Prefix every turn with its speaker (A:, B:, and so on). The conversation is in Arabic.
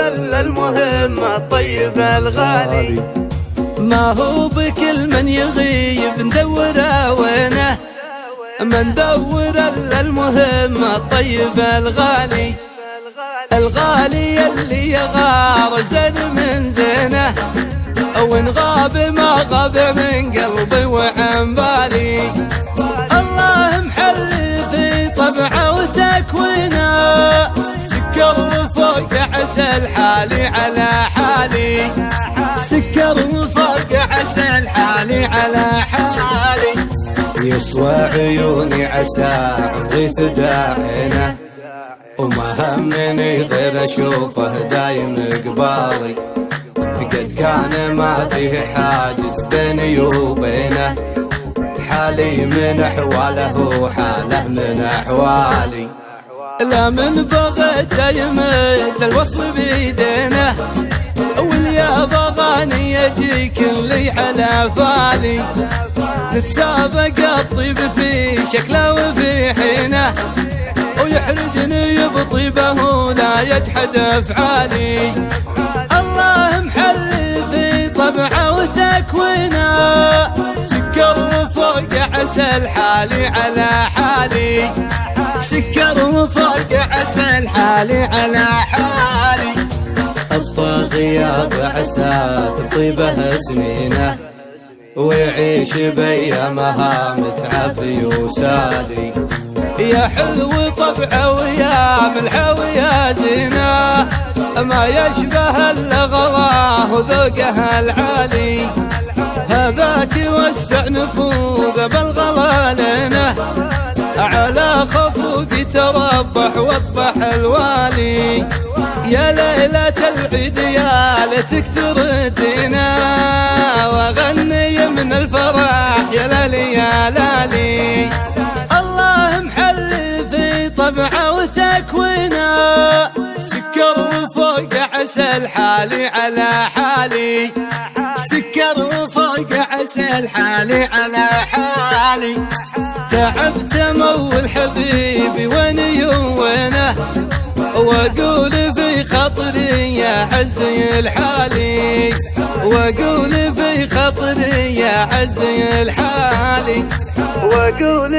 A: الا المهم الطيب الغالي.
B: ما هو بكل من يغيب ندوره وينه، ما ندور الا المهم الطيب الغالي. الغالي اللي يغار زين من زينه، وان غاب ما غاب من قلبي وعن بالي. الله محل في طبعه وتكوينه، سكر فوق عسل حالي على حالي، سكر فوق عسل حالي على حالي.
C: يسوى عيوني عسى عمري فداعينه، وما همني غير اشوفه دايم قبالي. قد كان ما فيه حاجز بيني وبينه، حالي من احواله وحاله من احوالي.
B: لا من بغيت يمد الوصل بيدينه، واليا بغاني يجيك اللي على فالي. نتسابق الطيب في شكله وفي حينه، ويحرجني بطيبه ولا يجحد افعالي. الله محل في طبعه وتكوينه، سكر فوق عسل حالي على حالي، سكر فوق عسل حالي على حالي.
C: الطاغية بعسى تطيبه سنينه، ويعيش بأيامها متعافي وسالي.
B: يا حلو طبعه ويا ملحه ويا زينه، ما يشبه الا غلاه وذوقها العالي. هذاك يوسع نفوذ بالغلا لنا، على خفوق تربح واصبح الوالي. يا ليلة العيد يا ليتك تردينا، واغني من الفرح يا لالي يا لالي. الله محل في طبعه وتكوينه، سكر فوق عسل حالي على حالي، سكر فوق عسل حالي على حالي. تعبت مول حبيبي ويني وينه، واقول في خاطري يا عزي الحالي، واقول في خاطري يا عزي الحالي، واقول